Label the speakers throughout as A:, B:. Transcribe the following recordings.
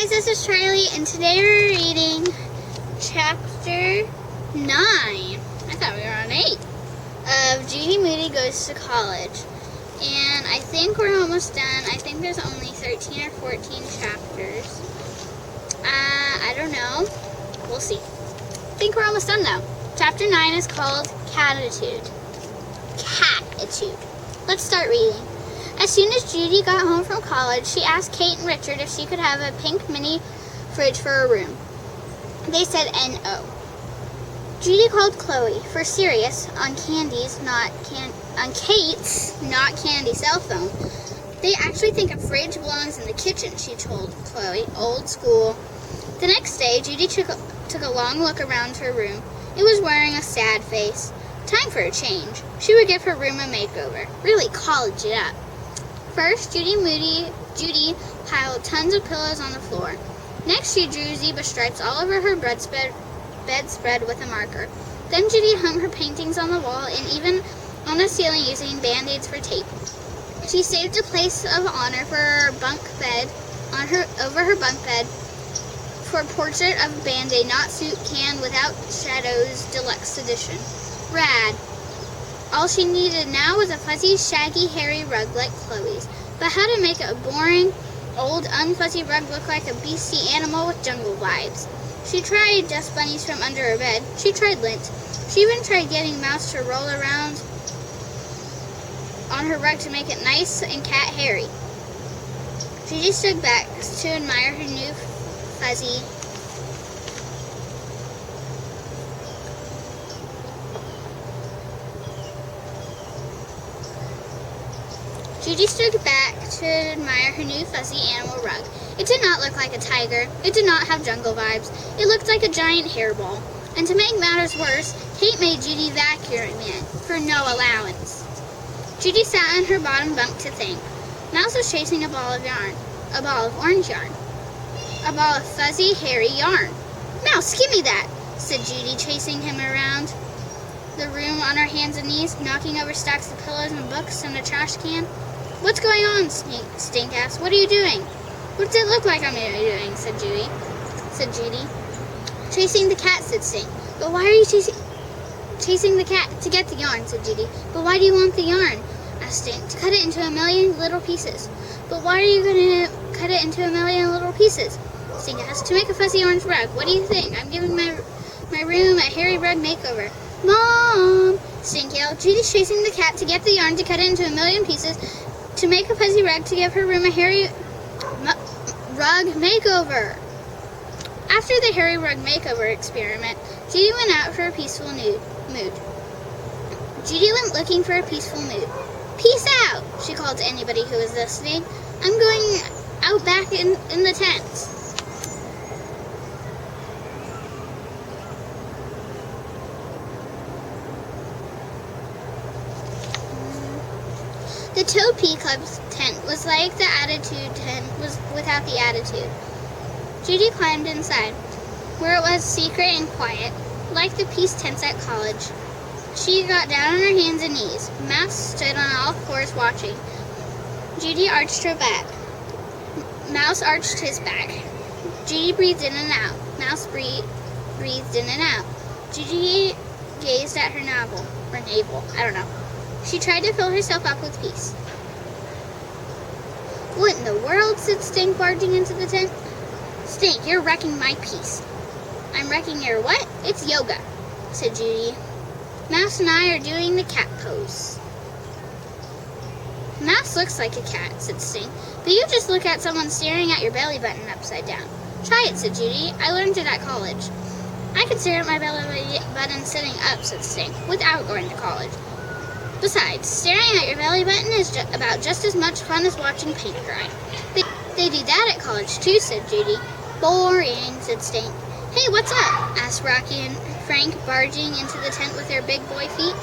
A: guys, this is Charlie, and today we're reading chapter 9, I thought we were on 8, of Judy Moody Goes to College. And I think we're almost done. I think there's only 13 or 14 chapters. I don't know. We'll see. I think we're almost done though. Chapter 9 is called Catitude. Catitude. Let's start reading. As soon as Judy got home from college, she asked Kate and Richard if she could have a pink mini fridge for her room. They said N-O. Judy called Chloe for serious on Kate's not Candy cell phone. They actually think a fridge belongs in the kitchen, she told Chloe. Old school. The next day, Judy took a long look around her room. It was wearing a sad face. Time for a change. She would give her room a makeover. Really college it up. First, Judy piled tons of pillows on the floor. Next, she drew zebra stripes all over her bedspread with a marker. Then Judy hung her paintings on the wall and even on the ceiling using band-aids for tape. She saved a place of honor for her bunk bed over her bunk bed for a portrait of a Band-Aid not soup can without shadows deluxe edition. Rad. All she needed now was a fuzzy, shaggy, hairy rug like Chloe's. But how to make a boring, old, unfuzzy rug look like a beastly animal with jungle vibes? She tried dust bunnies from under her bed. She tried lint. She even tried getting Mouse to roll around on her rug to make it nice and cat hairy. Judy stood back to admire her new fuzzy animal rug. It did not look like a tiger. It did not have jungle vibes. It looked like a giant hairball. And to make matters worse, Kate made Judy vacuum it for no allowance. Judy sat on her bottom bunk to think. Mouse was chasing a ball of yarn. A ball of orange yarn. A ball of fuzzy, hairy yarn. Mouse, give me that, said Judy, chasing him around the room on her hands and knees, knocking over stacks of pillows and books and a trash can. What's going on? Stink asked. What are you doing? What does it look like I'm doing? said Judy. Chasing the cat, said Stink. But why are you chasing the cat? To get the yarn, said Judy. But why do you want the yarn? asked Stink. To cut it into a million little pieces. But why are you going to cut it into a million little pieces? Stink asked. To make a fuzzy orange rug. What do you think? I'm giving my room a hairy rug makeover. Mom! Stink yelled. Judy's chasing the cat to get the yarn to cut it into a million pieces to make a fuzzy rug to give her room a hairy rug makeover. After the hairy rug makeover experiment, Judy went out for a peaceful mood. Judy went looking for a peaceful mood. Peace out, she called to anybody who was listening. I'm going out back in the tent. The Topi Club's tent was like the Attitude tent was without the attitude. Judy climbed inside, where it was secret and quiet, like the peace tents at college. She got down on her hands and knees. Mouse stood on all fours watching. Judy arched her back. Mouse arched his back. Judy breathed in and out. Mouse breathed in and out. Judy gazed at her navel. I don't know. She tried to fill herself up with peace. What in the world? Said Stink, barging into the tent. Stink, you're wrecking my peace. I'm wrecking your what? It's yoga, said Judy. Mouse and I are doing the cat pose. Mouse looks like a cat, said Stink, but you just look at someone staring at your belly button upside down. Try it, said Judy. I learned it at college. I could stare at my belly button sitting up, said Stink, without going to college. Besides, staring at your belly button is about just as much fun as watching paint dry. They do that at college too, said Judy. Boring, said Stink. Hey, what's up? Asked Rocky and Frank, barging into the tent with their big boy feet.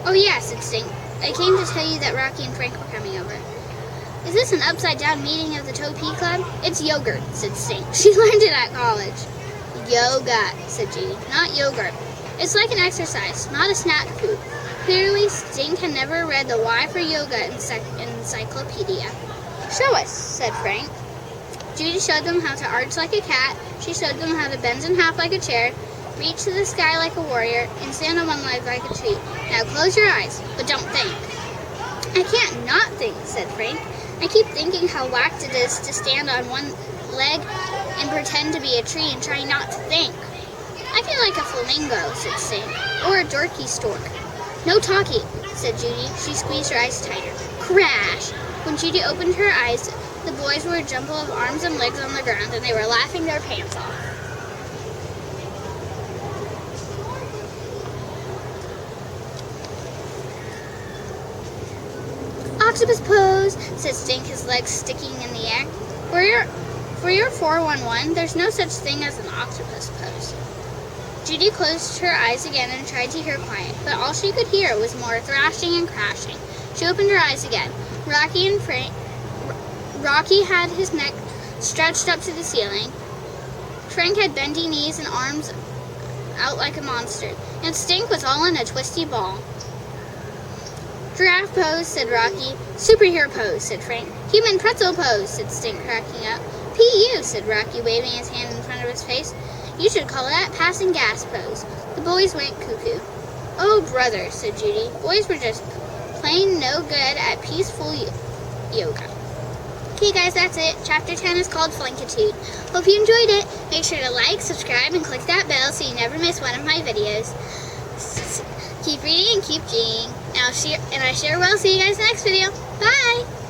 A: Oh yeah, said Stink. I came to tell you that Rocky and Frank were coming over. Is this an upside-down meeting of the Topi Club? It's yogurt, said Stink. She learned it at college. Yoga, said Judy. Not yogurt. It's like an exercise, not a snack food. Clearly, Stink had never read the Y for Yoga encyclopedia. Show us, said Frank. Judy showed them how to arch like a cat. She showed them how to bend in half like a chair, reach to the sky like a warrior, and stand on one leg like a tree. Now close your eyes, but don't think. I can't not think, said Frank. I keep thinking how whacked it is to stand on one leg and pretend to be a tree and try not to think. I feel like a flamingo, said Stink, or a dorky stork. No talking, said Judy. She squeezed her eyes tighter. Crash! When Judy opened her eyes, the boys were a jumble of arms and legs on the ground, and they were laughing their pants off. Octopus pose, said Stink, his legs sticking in the air. For your 411, there's no such thing as an octopus pose. Judy closed her eyes again and tried to hear quiet, but all she could hear was more thrashing and crashing. She opened her eyes again. Rocky had his neck stretched up to the ceiling. Frank had bendy knees and arms out like a monster, and Stink was all in a twisty ball. Giraffe pose, said Rocky. Superhero pose, said Frank. Human pretzel pose, said Stink, cracking up. P.U., said Rocky, waving his hand in front of his face. You should call that passing gas pose. The boys went cuckoo. Oh, brother, said Judy. Boys were just plain no good at peaceful yoga. Okay, guys, that's it. Chapter 10 is called Flankitude. Hope you enjoyed it. Make sure to like, subscribe, and click that bell so you never miss one of my videos. Keep reading and keep dreaming. And I sure will see you guys in the next video. Bye!